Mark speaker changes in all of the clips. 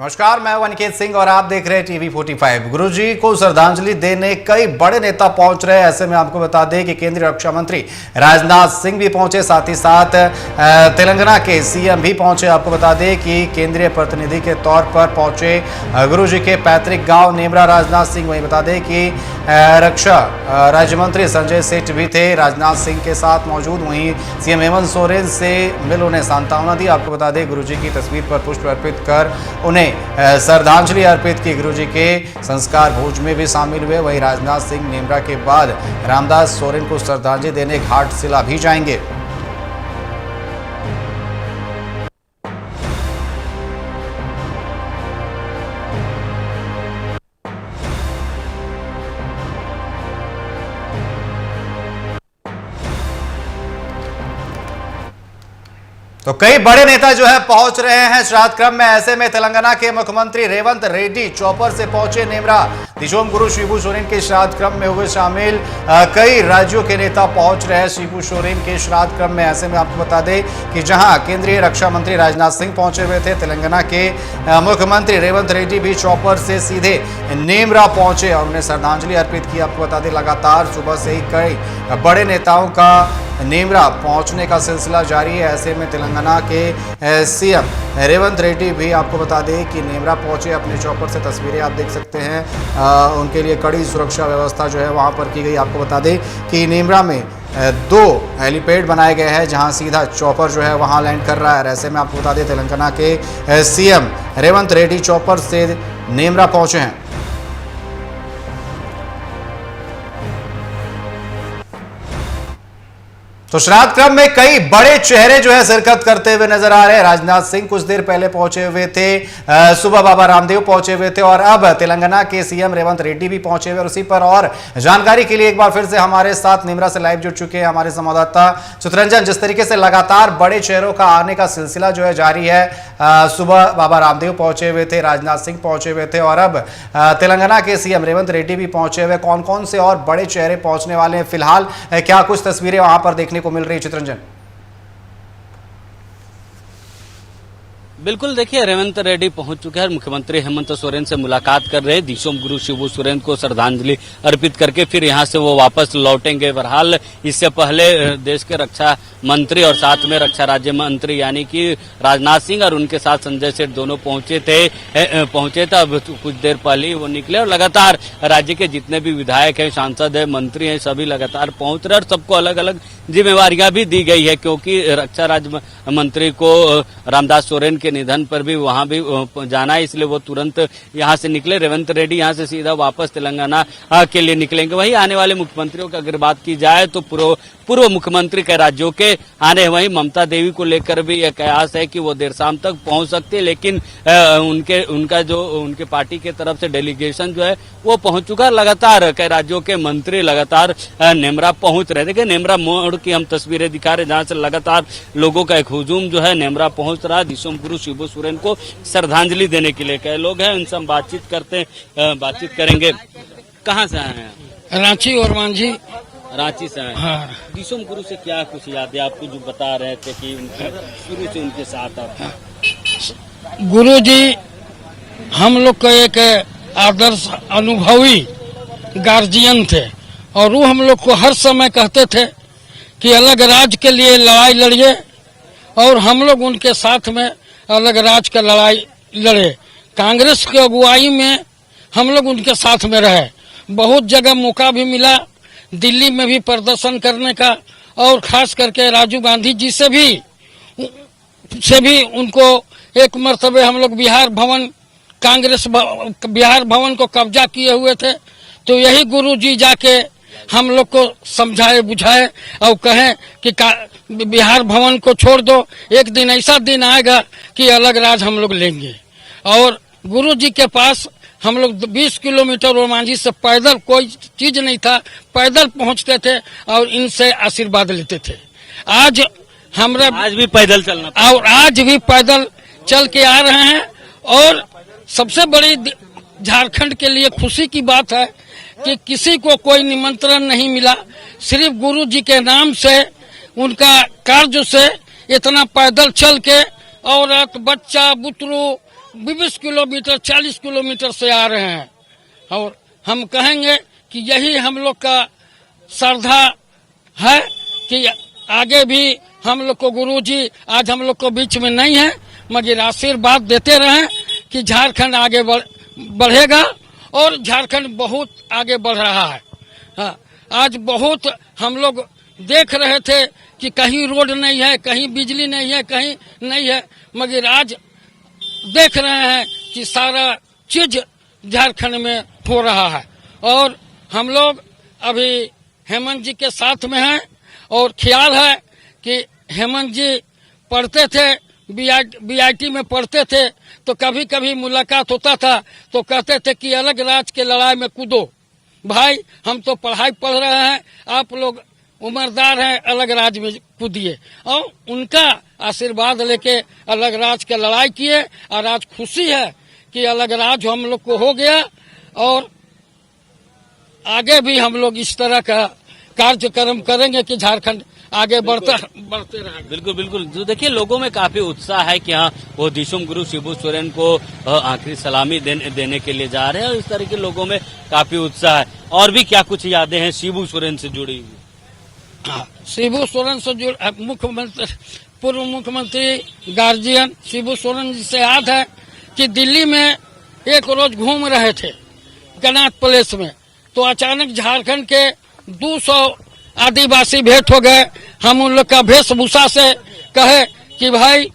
Speaker 1: नमस्कार, मैं हूं अनिकेत सिंह और आप देख रहे हैं टीवी 45। गुरुजी को श्रद्धांजलि देने कई बड़े नेता पहुंच रहे हैं। ऐसे में आपको बता दें कि केंद्रीय रक्षा मंत्री राजनाथ सिंह भी पहुंचे, साथ ही साथ तेलंगाना के सीएम भी पहुंचे। आपको बता दें कि केंद्रीय प्रतिनिधि के तौर पर पहुंचे गुरुजी के पैतृक गांव नेमरा राजनाथ सिंह। वहीं बता दें कि रक्षा राज्य मंत्री संजय सेठ भी थे राजनाथ सिंह के साथ मौजूद। वहीं सीएम हेमंत सोरेन से मिल उन्हें सांत्वना दी। आपको बता दें गुरुजी की तस्वीर पर पुष्प अर्पित कर उन्हें श्रद्धांजलि अर्पित की। गुरुजी के संस्कार भोज में भी शामिल हुए। वहीं राजनाथ सिंह नेमरा के बाद रामदास सोरेन को श्रद्धांजलि देने घाटशिला भी जाएंगे। तो कई बड़े नेता जो है पहुंच रहे हैं श्राद्ध क्रम में। ऐसे में तेलंगाना के मुख्यमंत्री रेवंत रेड्डी चौपर से पहुंचे नेमरा। दिशोम गुरु शिबू सोरेन के श्राद्ध क्रम में हुए शामिल। कई राज्यों के नेता पहुंच रहे हैं शिबू सोरेन के श्राद्ध क्रम में। ऐसे में आपको बता दें कि जहां केंद्रीय रक्षा मंत्री राजनाथ सिंह पहुंचे हुए थे, तेलंगाना के मुख्यमंत्री रेवंत रेड्डी भी चौपर से सीधे नेमरा पहुंचे और उन्हें श्रद्धांजलि अर्पित की। आपको बता दें लगातार सुबह से ही कई बड़े नेताओं का नेमरा पहुंचने का सिलसिला जारी है। ऐसे में तेलंगाना के सीएम रेवंत रेड्डी भी आपको बता दें कि नेमरा पहुंचे। अपने चौपर से तस्वीरें आप देख सकते हैं। उनके लिए कड़ी सुरक्षा व्यवस्था जो है वहां पर की गई। आपको बता दें कि नेमरा में 2 हेलीपैड बनाए गए हैं जहां सीधा चौपर जो है वहां लैंड कर रहा है। ऐसे में आपको बता दें तेलंगाना के सीएम रेवंत रेड्डी चौपर से नेमरा पहुंचे हैं। तो श्राद्ध क्रम में कई बड़े चेहरे जो है शिरकत करते हुए नजर आ रहे हैं। राजनाथ सिंह कुछ देर पहले पहुंचे हुए थे, सुबह बाबा रामदेव पहुंचे हुए थे और अब तेलंगाना के सीएम रेवंत रेड्डी भी पहुंचे हुए। और उसी पर और जानकारी के लिए एक बार फिर से हमारे साथ नेमरा से लाइव जुड़ चुके हैं हमारे संवाददाता चित्रंजन। जिस तरीके से लगातार बड़े चेहरों का आने का सिलसिला जो है जारी है, सुबह बाबा रामदेव पहुंचे हुए थे, राजनाथ सिंह पहुंचे हुए थे और अब तेलंगाना के सीएम रेवंत रेड्डी भी पहुंचे हुए। कौन कौन से और बड़े चेहरे पहुंचने वाले हैं, फिलहाल क्या कुछ तस्वीरें वहां पर देखने को मिल रही है चित्रंजन?
Speaker 2: बिल्कुल, देखिए रेवंत रेड्डी पहुंच चुके हैं। मुख्यमंत्री हेमंत सोरेन से मुलाकात कर रहे हैं। दिशोम गुरु शिबू सोरेन को श्रद्धांजलि अर्पित करके फिर यहां से वो वापस लौटेंगे। बहरहाल इससे पहले देश के रक्षा मंत्री और साथ में रक्षा राज्य मंत्री यानी कि राजनाथ सिंह और उनके साथ संजय सेठ दोनों पहुंचे थे। अब कुछ देर पहले ही वो निकले और लगातार राज्य के जितने भी विधायक हैं, सांसद है, मंत्री हैं, सभी लगातार पहुंच रहे और सबको अलग अलग जिम्मेवारियां भी दी गई है क्योंकि रक्षा राज्य मंत्री को रामदास सोरेन के निधन पर भी वहां भी जाना है, इसलिए वो तुरंत यहां से निकले। रेवंत रेड्डी यहां से सीधा वापस तेलंगाना के लिए निकलेंगे। वहीं आने वाले मुख्यमंत्रियों की अगर बात की जाए तो पूर्व मुख्यमंत्री कई राज्यों के आने। वहीं ममता देवी को लेकर भी यह कयास है कि वो देर शाम तक पहुंच सकते हैं, लेकिन उनके पार्टी के तरफ से डेलीगेशन जो है वो पहुंच चुका है। लगातार कई राज्यों के मंत्री लगातार नेमरा पहुंच रहे। देखिए नेमरा मोड़ की हम तस्वीरें दिखा रहे जहां से लगातार लोगों का एक हुजूम जो है नेमरा पहुंच रहा है दिशोम गुरु शिबू सोरेन को श्रद्धांजलि देने के लिए। कई लोग हैं, उनसे हम बातचीत करेंगे। कहाँ से आए हैं?
Speaker 3: रांची और मांझी।
Speaker 2: रांची से आए।
Speaker 3: हाँ।
Speaker 2: दिशोम गुरु से क्या कुछ याद है आपको, जो बता रहे थे कि शुरू से उनके साथ आप?
Speaker 3: गुरु जी हम लोग का एक आदर्श अनुभवी गार्जियन थे और वो हम लोग को हर समय कहते थे कि अलग राज्य के लिए लड़ाई लड़िए और हम लोग उनके साथ में अलग राज्य का लड़ाई लड़े। कांग्रेस की अगुवाई में हम लोग उनके साथ में रहे। बहुत जगह मौका भी मिला दिल्ली में भी प्रदर्शन करने का और खास करके राजीव गांधी जी से भी उनको एक मर्तबे हम लोग बिहार भवन को कब्जा किए हुए थे। तो यही गुरु जी जाके हम लोग को समझाए बुझाए और कहें कि बिहार भवन को छोड़ दो, एक दिन ऐसा दिन आएगा कि अलग राज हम लोग लेंगे। और गुरु जी के पास हम लोग 20 किलोमीटर रोमांझी से पैदल, कोई चीज नहीं था, पैदल पहुंचते थे और इनसे आशीर्वाद लेते थे। आज भी पैदल चलना और आज भी पैदल चल के आ रहे हैं। और सबसे बड़ी झारखंड के लिए खुशी की बात है कि किसी को कोई निमंत्रण नहीं मिला, सिर्फ गुरु जी के नाम से, उनका कार्य से इतना पैदल चल के औरत बच्चा बुतरू 20 किलोमीटर 40 किलोमीटर से आ रहे हैं। और हम कहेंगे कि यही हम लोग का श्रद्धा है कि आगे भी हम लोग को गुरुजी आज हम लोग को बीच में नहीं है, मगर आशीर्वाद देते रहें कि झारखंड आगे बढ़ेगा और झारखंड बहुत आगे बढ़ रहा है। हाँ, आज बहुत हम लोग देख रहे थे कि कहीं रोड नहीं है, कहीं बिजली नहीं है, कहीं नहीं है, मगर आज देख रहे हैं कि सारा चीज झारखंड में हो रहा है। और हम लोग अभी हेमंत जी के साथ में हैं और ख्याल है कि हेमंत जी पढ़ते थे, बीआईटी में पढ़ते थे, तो कभी कभी मुलाकात होता था तो कहते थे कि अलग राज्य के लड़ाई में कूदो। भाई हम तो पढ़ाई पढ़ रहे हैं, आप लोग उम्रदार हैं, अलग राज्य में कूदिए। और उनका आशीर्वाद लेके अलग राज्य की लड़ाई किए और आज खुशी है कि अलग राज्य हम लोग को हो गया और आगे भी हम लोग इस तरह का कार्यक्रम करेंगे कि झारखंड आगे बढ़ते रहेंगे।
Speaker 2: बिल्कुल बिल्कुल। तो देखिए लोगों में काफी उत्साह है कि हाँ वो दिशोम गुरु शिबू सोरेन को आखिरी सलामी देने के लिए जा रहे हैं और इस तरह के लोगों में काफी उत्साह है। और भी क्या कुछ यादें हैं शिबू सोरेन से जुड़ी हुई?
Speaker 3: शिबू सोरेन से मुख्यमंत्री पूर्व मुख्यमंत्री गार्जियन शिबू सोरेन जी से याद है कि दिल्ली में एक रोज घूम रहे थे कनॉट प्लेस में, तो अचानक झारखंड के 200 आदिवासी भेंट हो गए। हम उन लोग का वेशभूषा से कहे कि भाई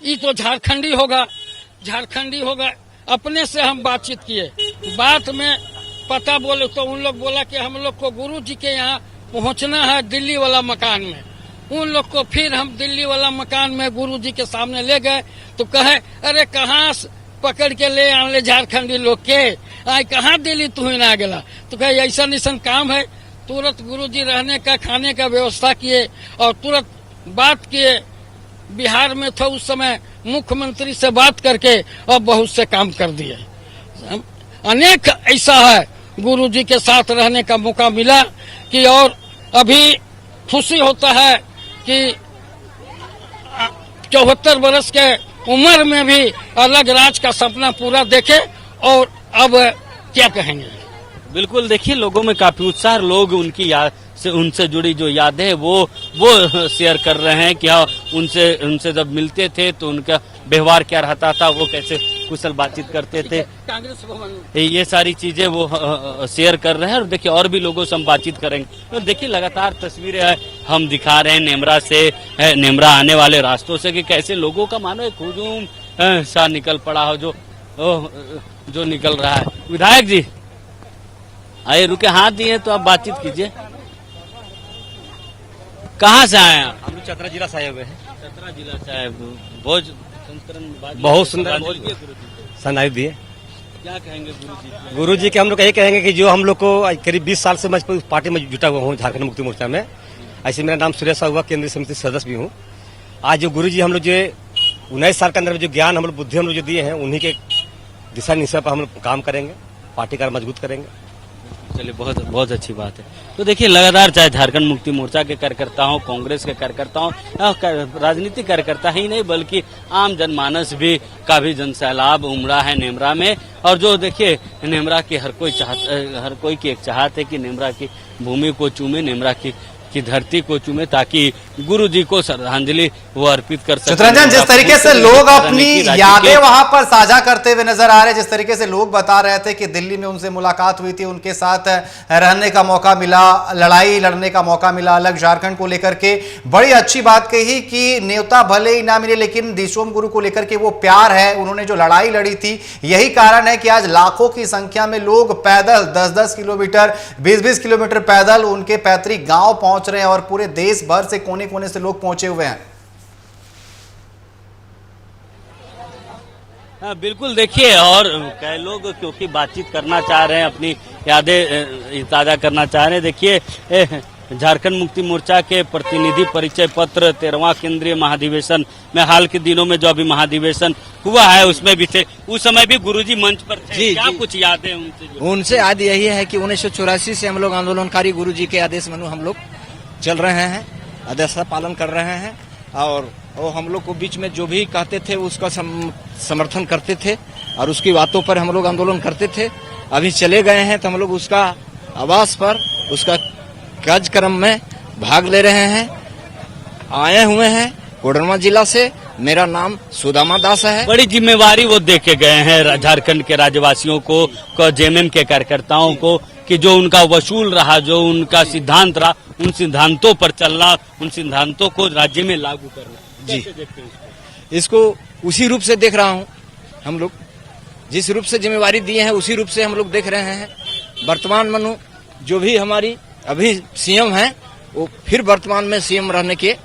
Speaker 3: ये तो झारखंडी होगा, झारखंडी होगा। अपने से हम बातचीत किए, बात में पता बोले तो उन लोग बोला कि हम लोग को गुरु जी के यहाँ पहुँचना है दिल्ली वाला मकान में। उन लोग को फिर हम दिल्ली वाला मकान में गुरु जी के सामने ले गए तो कहे अरे कहाँ पकड़ के ले आने झारखंडी लोग के आई, कहाँ दिल्ली तू ही ना गला। तो कहे ऐसा निशन काम है। तुरंत गुरुजी रहने का खाने का व्यवस्था किए और तुरंत बात किए। बिहार में था उस समय, मुख्यमंत्री से बात करके और बहुत से काम कर दिए। अनेक ऐसा है गुरुजी के साथ रहने का मौका मिला कि और अभी खुशी होता है कि 74 वर्ष के उम्र में भी अलग राज्य का सपना पूरा देखे। और अब क्या कहेंगे?
Speaker 2: बिल्कुल देखिए लोगों में काफी उत्साह, लोग उनकी याद से उनसे जुड़ी जो यादें हैं वो शेयर कर रहे हैं कि हाँ उनसे जब मिलते थे तो उनका व्यवहार क्या रहता था, वो कैसे कुशल बातचीत करते थे,
Speaker 3: कांग्रेस भवन,
Speaker 2: ये सारी चीजें वो शेयर कर रहे हैं। और देखिए और भी लोगों से हम बातचीत करेंगे। तो देखिए लगातार तस्वीरें हम दिखा रहे हैं नेमरा से, नेमरा आने वाले रास्तों से कि कैसे लोगों का मानो एक हुजूम सा निकल पड़ा हो जो निकल रहा है। विधायक जी आइए, रुके, हाथ दिए तो आप बातचीत कीजिए। कहाँ से आए हैं?
Speaker 4: हम लोग चतरा जिला से आए हुए हैं।
Speaker 2: चतरा जिला से आए, बहुत
Speaker 4: सुंदर सनाई दिए।
Speaker 2: क्या कहेंगे
Speaker 4: गुरु जी के? हम लोग यही कहेंगे कि जो हम लोग को करीब 20 साल से मैं पार्टी में जुटा हुआ हूँ, झारखंड मुक्ति मोर्चा में। ऐसे मेरा नाम सुरेश हुआ, केंद्रीय समिति सदस्य भी हूँ। आज जो गुरु जी हम लोग जो 19 साल के अंदर जो ज्ञान हम लोग बुद्धि हम लोग जो दिए हैं, उन्हीं के दिशा निर्देश पर हम लोग काम करेंगे, पार्टी का मजबूत करेंगे।
Speaker 2: चलिए बहुत बहुत अच्छी बात है। तो देखिए लगातार चाहे झारखंड मुक्ति मोर्चा के कार्यकर्ता हो, कांग्रेस के कार्यकर्ता हो, राजनीतिक कार्यकर्ता ही नहीं बल्कि आम जनमानस भी का भी जनसैलाब उमड़ा है नेमरा में। और जो देखिए नेमरा की हर कोई की एक चाहत है कि नेमरा की भूमि को चूमे, नेमरा की धरती को चूमे, ताकि गुरु जी को श्रद्धांजलि वो अर्पित कर सके।
Speaker 1: चित्ररंजन, जिस तरीके से लोग अपनी यादें वहां पर साझा करते हुए नजर आ रहे हैं, जिस तरीके से लोग बता रहे थे कि दिल्ली में उनसे मुलाकात हुई थी, उनके साथ रहने का मौका मिला, लड़ाई लड़ने का मौका मिला अलग झारखंड को लेकर के, बड़ी अच्छी बात कही कि न्योता भले ही ना मिले लेकिन दिशोम गुरु को लेकर के वो प्यार है, उन्होंने जो लड़ाई लड़ी थी यही कारण है कि आज लाखों की संख्या में लोग पैदल 10-10 किलोमीटर 20-20 किलोमीटर पैदल उनके पैतृक गांव पहुंच रहे हैं और पूरे देश भर से कोने कोने से लोग पहुंचे हुए हैं।
Speaker 2: हाँ बिल्कुल देखिए, और कई लोग क्योंकि बातचीत करना चाह रहे हैं, अपनी यादें ताजा करना चाह रहे हैं। देखिए झारखंड मुक्ति मोर्चा के प्रतिनिधि परिचय पत्र 13वां केंद्रीय महाधिवेशन में हाल के दिनों में जो अभी महाधिवेशन हुआ है उसमें भी थे, उस समय भी गुरुजी मंच पर थे।
Speaker 5: जी,
Speaker 2: क्या
Speaker 5: जी।
Speaker 2: कुछ यादें
Speaker 5: उनसे याद यही है कि 1984 से हम लोग आंदोलनकारी गुरुजी के आदेश में हम लोग चल रहे हैं, आदेश का पालन कर रहे हैं। और वो हम लोग को बीच में जो भी कहते थे उसका समर्थन करते थे और उसकी बातों पर हम लोग आंदोलन करते थे। अभी चले गए हैं तो हम लोग उसका आवास पर उसका कार्यक्रम में भाग ले रहे हैं। आए हुए हैं कोडरमा जिला से। मेरा नाम सुदामा दास है।
Speaker 2: बड़ी जिम्मेवारी वो दे के गए हैं झारखंड के राज्यवासियों को जेएमएम के कार्यकर्ताओं को, कि जो उनका वसूल रहा, जो उनका सिद्धांत रहा, उन सिद्धांतों पर चलना, उन सिद्धांतों को राज्य में लागू करना।
Speaker 5: जी,
Speaker 2: कैसे देखते हैं
Speaker 5: इसको उसी रूप से देख रहा हूँ। हम लोग जिस रूप से जिम्मेवारी दिए हैं उसी रूप से हम लोग देख रहे हैं। वर्तमान मनु जो भी हमारी अभी सीएम हैं वो फिर वर्तमान में सीएम रहने के